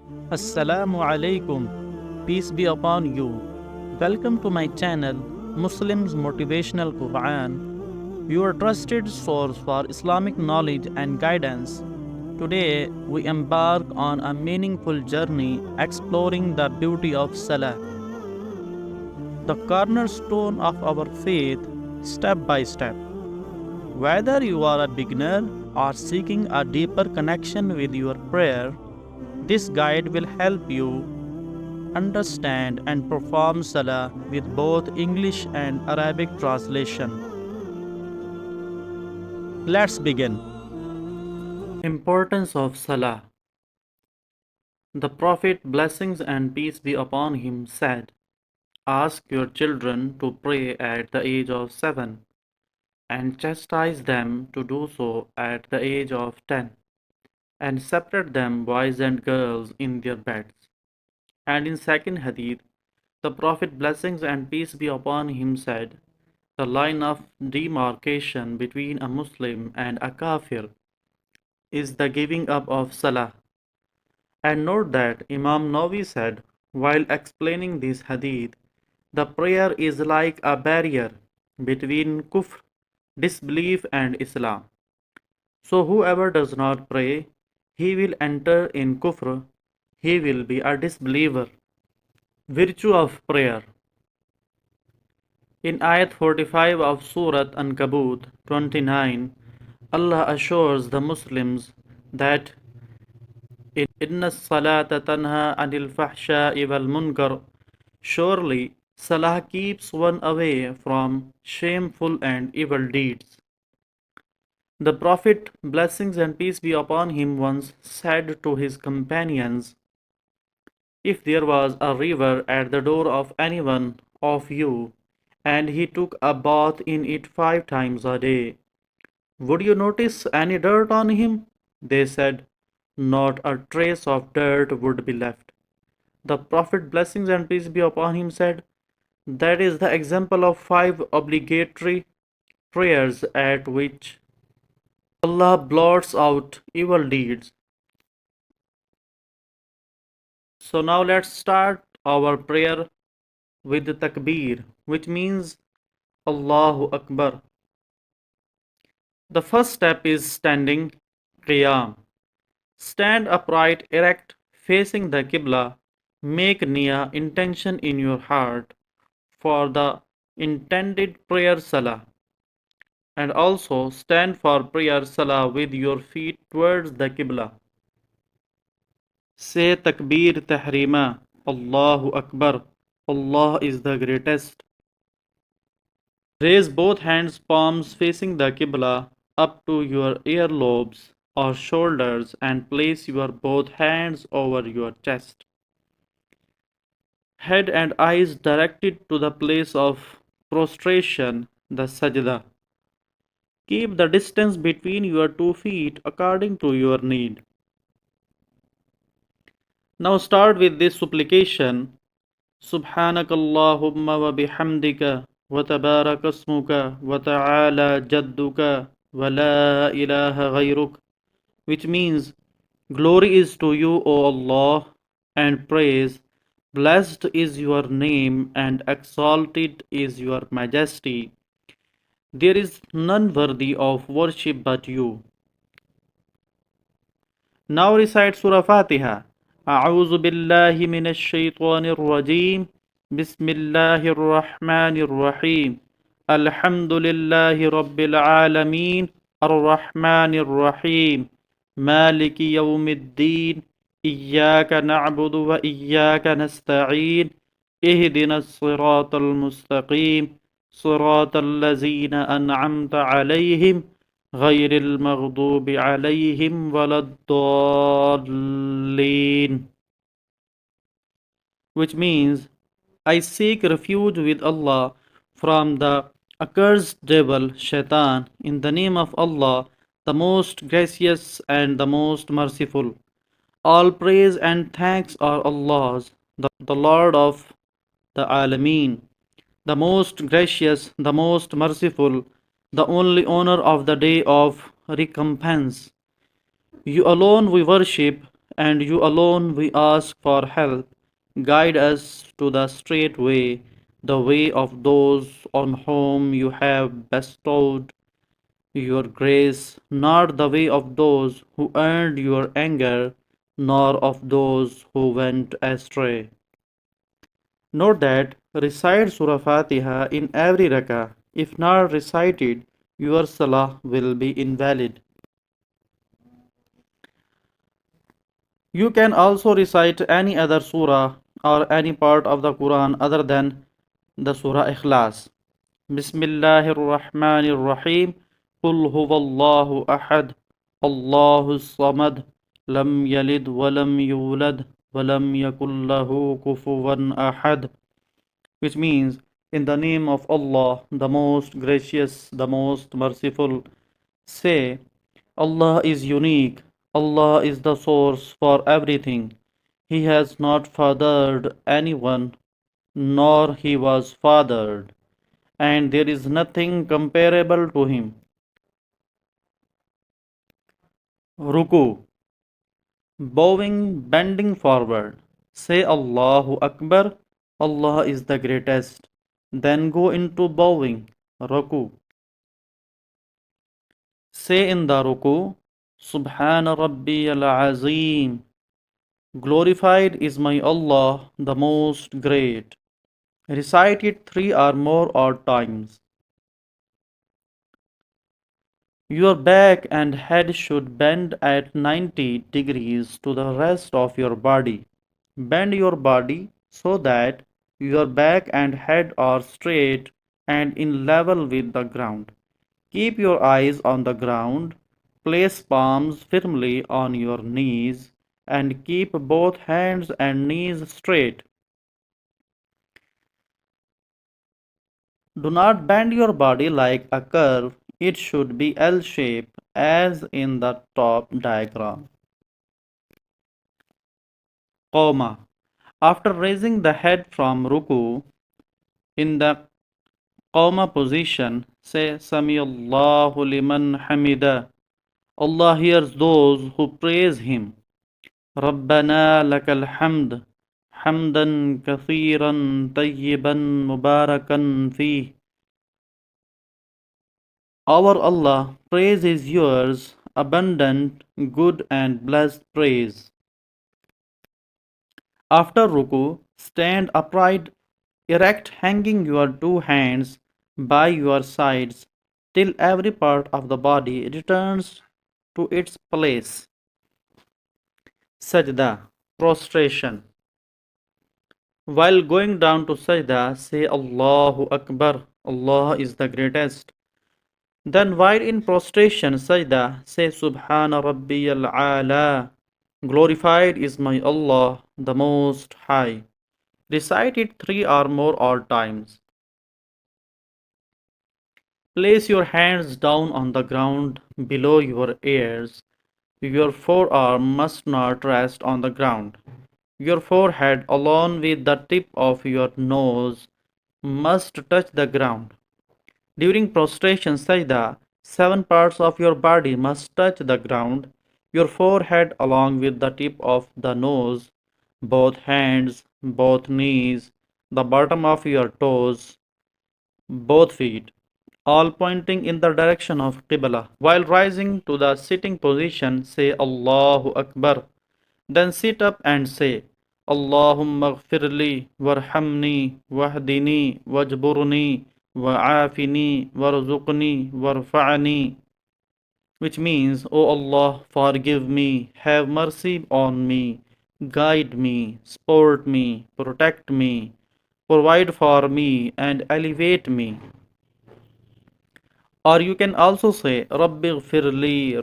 Assalamu alaikum. Peace be upon you. Welcome to my channel, Muslims Motivational Quran, your trusted source for Islamic knowledge and guidance. Today, we embark on a meaningful journey exploring the beauty of Salah, the cornerstone of our faith, step by step. Whether you are a beginner or seeking a deeper connection with your prayer, this guide will help you understand and perform Salah with both English and Arabic translation. Let's begin. Importance of Salah. The Prophet, blessings and peace be upon him, said, "Ask your children to pray at the age of 7, and chastise them to do so at the age of 10, and separate them, boys and girls, in their beds." And in second hadith, the Prophet, blessings and peace be upon him, said, "The line of demarcation between a Muslim and a kafir is the giving up of Salah." And note that Imam Nawawi said, while explaining this hadith, the prayer is like a barrier between kufr, disbelief, and Islam. So whoever does not pray, he will enter in kufr, he will be a disbeliever. Virtue of prayer. In Ayat 45 of Surat Ankabut 29, Allah assures the Muslims that Inna salata tanha anil fahsha'i wal munkar. Surely Salah keeps one away from shameful and evil deeds. The Prophet, blessings and peace be upon him, once said to his companions, "If there was a river at the door of any one of you, and he took a bath in it 5 times a day, would you notice any dirt on him?" They said, "Not a trace of dirt would be left." The Prophet, blessings and peace be upon him, said, "That is the example of 5 obligatory prayers at which Allah blots out evil deeds." So now let's start our prayer with the takbir, which means Allahu Akbar. The first step is standing, qiyam. Stand upright, erect, facing the Qibla. Make niyyah, intention in your heart for the intended prayer Salah. And also stand for prayer Salah with your feet towards the Qibla. Say takbir tahrima, Allahu Akbar, Allah is the greatest. Raise both hands, palms facing the Qibla up to your earlobes or shoulders, and place your both hands over your chest. Head and eyes directed to the place of prostration, the sajda. Keep the distance between your 2 feet according to your need. Now start with this supplication. Subhanakallahumma wa bihamdika wa tabarak asmuka wa ta'ala jadduka wa la ilaha ghayruk, which means, glory is to you, O Allah, and praise. Blessed is your name and exalted is your majesty. There is none worthy of worship but you. Now recite Surah Fatiha. أعوذ بالله من الشيطان الرجيم. بسم الله الرحمن الرحيم. الحمد لله رب العالمين. الرحمن الرحيم. مالك يوم الدين. إياك نعبد وإياك نستعين. اهدنا الصراط المستقيم. صراط الذين أنعمت عليهم غير المغضوب عليهم ولا الضالين, which means, I seek refuge with Allah from the accursed devil Shaitan, in the name of Allah, the most gracious and the most merciful. All praise and thanks are Allah's, the Lord of the Alameen, the most gracious, the most merciful, the only owner of the day of recompense. You alone we worship, and you alone we ask for help. Guide us to the straight way, the way of those on whom you have bestowed your grace, not the way of those who earned your anger, nor of those who went astray. Note that recite Surah Fatiha in every rakah. If not recited, your salah will be invalid. You can also recite any other surah or any part of the Quran other than the Surah Ikhlas. Bismillahir Rahmanir Rahim. Qul huwallahu ahad. Allahu samad. Lam yalid walam yulad walam yakul lahu kufuwan ahad. Which means, in the name of Allah, the most gracious, the most merciful, say, Allah is unique. Allah is the source for everything. He has not fathered anyone, nor he was fathered, and there is nothing comparable to him. Ruku, bowing, bending forward. Say Allahu Akbar, Allah is the greatest. Then go into bowing, Ruku. Say in the Ruku, Subhana Rabbiyal Azim. Glorified is my Allah, the most great. Recite it 3 or more odd times. Your back and head should bend at 90 degrees to the rest of your body. Bend your body so that your back and head are straight and in level with the ground. Keep your eyes on the ground. Place palms firmly on your knees and keep both hands and knees straight. Do not bend your body like a curve. It should be L-shaped as in the top diagram. Qawma. After raising the head from ruku, in the Qawma position, say Sami Allahu liman hamida. Allah hears those who praise Him. Rabbana lakal hamd. Hamdan kathiran tayyiban mubarakan fih. Our Allah, praise is yours, abundant, good and blessed praise. After ruku, stand upright, erect, hanging your 2 hands by your sides till every part of the body returns to its place. Sajda, prostration. While going down to sajda, say Allahu Akbar, Allah is the greatest. Then while in prostration sajda, say Subhana Rabbiyal Ala. Glorified is my Allah, the Most High. Recite it 3 or more odd times. Place your hands down on the ground below your ears. Your forearm must not rest on the ground. Your forehead, along with the tip of your nose, must touch the ground. During prostration sajda, 7 parts of your body must touch the ground. Your forehead along with the tip of the nose, both hands, both knees, the bottom of your toes, both feet, all pointing in the direction of Qibla. While rising to the sitting position, say Allahu Akbar. Then sit up and say, Allahumma ghfirli warhamni wahdini wajburni wa'afini warzuqni warfa'ni. Which means, O Allah, forgive me, have mercy on me, guide me, support me, protect me, provide for me, and elevate me. Or you can also say, Rabbi ghfirli,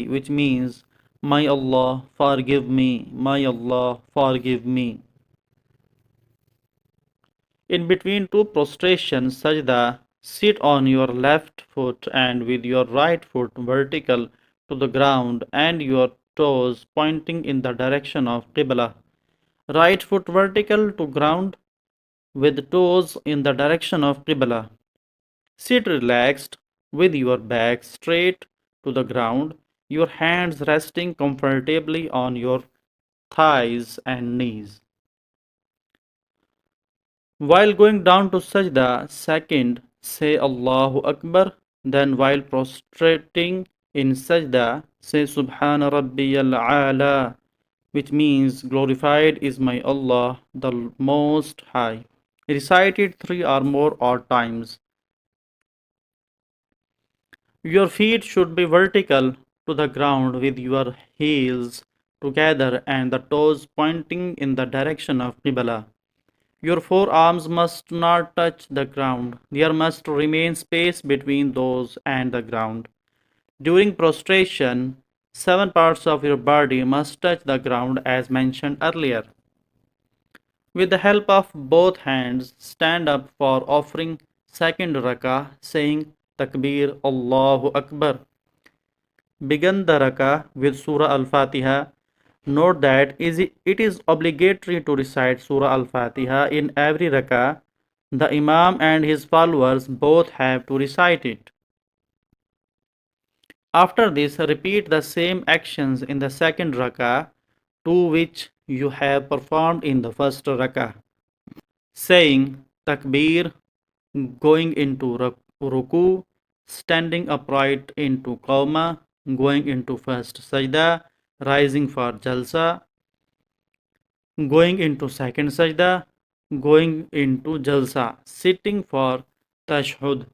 which means, my Allah, forgive me, my Allah, forgive me. In between 2 prostrations, sajda, sit on your left foot and with your right foot vertical to the ground and your toes pointing in the direction of Qibla. Right foot vertical to ground with toes in the direction of Qibla. Sit relaxed with your back straight to the ground. your hands resting comfortably on your thighs and knees. While going down to sajda, second, say Allahu Akbar. Then while prostrating in sajda, say Subhana Rabbiyal A'la, which means glorified is my Allah, the Most High. Recite it 3 or more times. Your feet should be vertical to the ground with your heels together and the toes pointing in the direction of Qibla. Your forearms must not touch the ground. There must remain space between those and the ground. During prostration, 7 parts of your body must touch the ground as mentioned earlier. With the help of both hands, stand up for offering second rakah, saying Takbir Allahu Akbar. Begin the rakah with Surah Al-Fatiha. Note that it is obligatory to recite Surah Al-Fatiha in every rakah. The Imam and his followers both have to recite it. After this, repeat the same actions in the second rakah to which you have performed in the first rakah, saying Takbir, going into ruku, standing upright into qawma, going into first sajda, rising for jalsa, going into second sajda, going into jalsa, sitting for tashhud.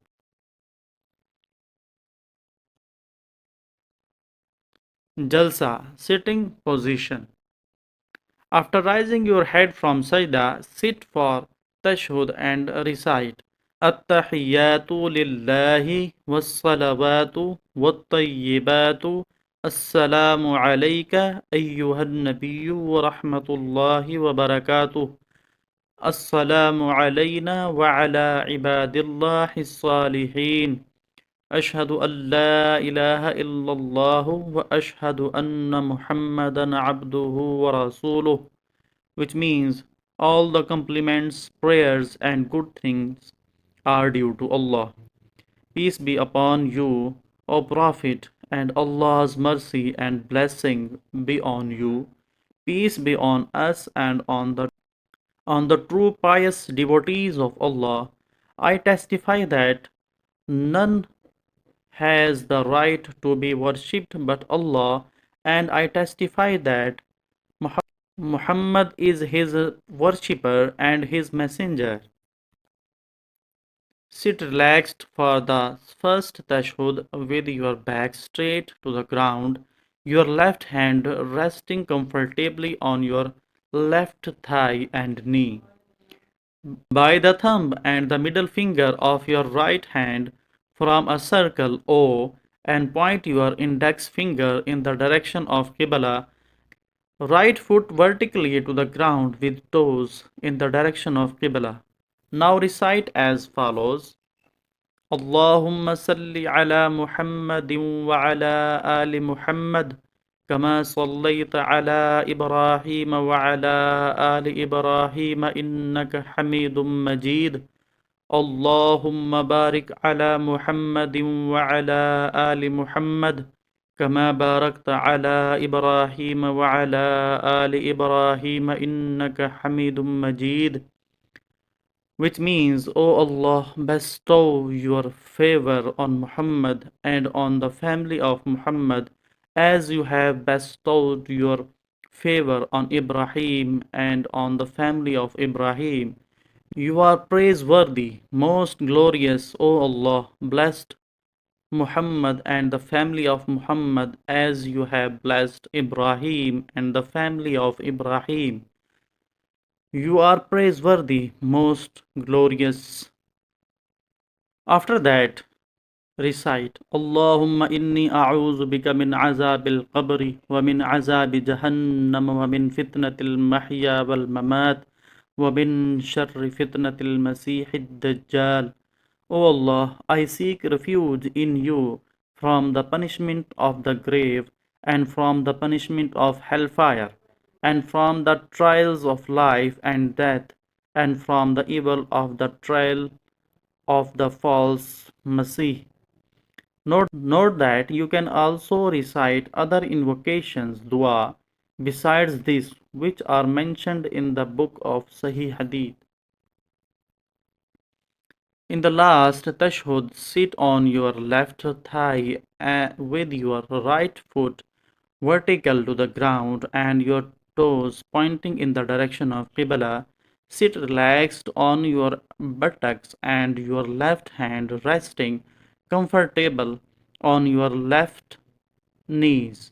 Jalsa, sitting position. After rising your head from sajda, sit for tashhud and recite التحيات لله والصلوات والطيبات السلام عليك أيها النبي ورحمة الله وبركاته السلام علينا وعلى عباد الله الصالحين أشهد أن لا إله إلا الله وأشهد أن محمدا عبده ورسوله, which means all the compliments, prayers, and good things are due to Allah. Peace be upon you, O Prophet, and Allah's mercy and blessing be on you. Peace be on us and on the true pious devotees of Allah. I testify that none has the right to be worshipped but Allah, and I testify that Muhammad is his worshipper and his messenger. Sit relaxed for the first tashhud with your back straight to the ground, your left hand resting comfortably on your left thigh and knee. By the thumb and the middle finger of your right hand, form a circle O and point your index finger in the direction of Qibla. Right foot vertically to the ground with toes in the direction of Qibla. Now recite as follows. اللهم صل على محمد وعلى آل محمد كما صليت على إبراهيم وعلى آل إبراهيم إنك حميد مجيد اللهم بارك على محمد وعلى آل محمد كما باركت على إبراهيم وعلى آل إبراهيم إنك حميد مجيد, which means, O Allah, bestow your favor on Muhammad and on the family of Muhammad as you have bestowed your favor on Ibrahim and on the family of Ibrahim. You are praiseworthy, most glorious, O Allah, blessed Muhammad and the family of Muhammad as you have blessed Ibrahim and the family of Ibrahim. You are praiseworthy, most glorious. After that, recite Allahumma inni a'udhu bika min azabil qabri wa min azabi jahannam wa min fitnatil mahya wal mamat wa min sharri fitnatil masihid dajjal. O Allah, I seek refuge in you from the punishment of the grave and from the punishment of hellfire and from the trials of life and death and from the evil of the trial of the false Messiah. Note that you can also recite other invocations, dua, besides this, which are mentioned in the book of Sahih Hadith. In the last tashahhud, sit on your left thigh with your right foot vertical to the ground and your toes pointing in the direction of Qibla. Sit relaxed on your buttocks and your left hand resting comfortable on your left knees.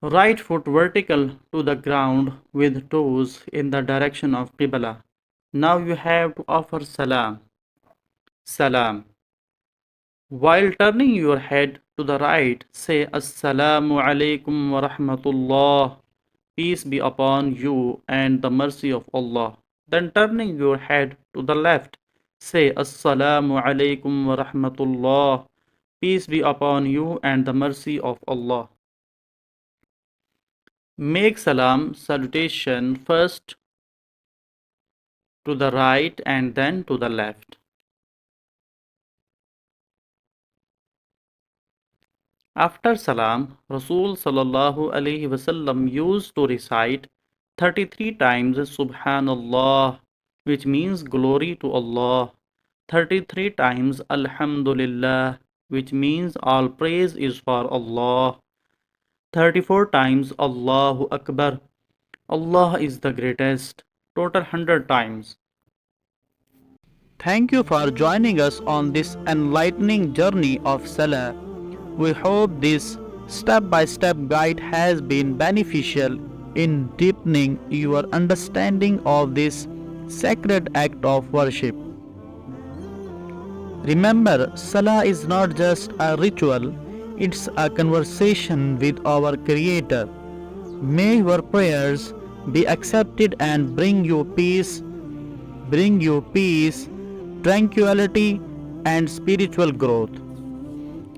Right foot vertical to the ground with toes in the direction of Qibla. Now you have to offer salam. Salam. While turning your head to the right, say Assalamu alaikum wa rahmatullah. Peace be upon you and the mercy of Allah. Then turning your head to the left, say Assalamu alaikum wa rahmatullah. Peace be upon you and the mercy of Allah. Make salam salutation first to the right and then to the left. After salam, Rasul sallallahu alaihi wasallam used to recite 33 times Subhanallah, which means glory to Allah, 33 times Alhamdulillah, which means all praise is for Allah, 34 times Allahu Akbar, Allah is the greatest, total 100 times. Thank you for joining us on this enlightening journey of Salah. We hope this step by step guide has been beneficial in deepening your understanding of this sacred act of worship. Remember, Salah is not just a ritual, it's a conversation with our Creator. May your prayers be accepted and bring you peace, tranquility, and spiritual growth.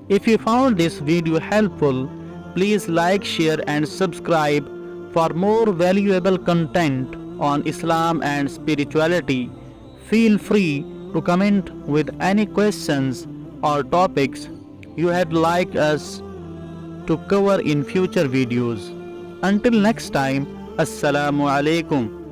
If you found this video helpful, please like, share, and subscribe for more valuable content on Islam and spirituality. Feel free to comment with any questions or topics you had like us to cover in future videos. Until next time, Assalamu alaikum.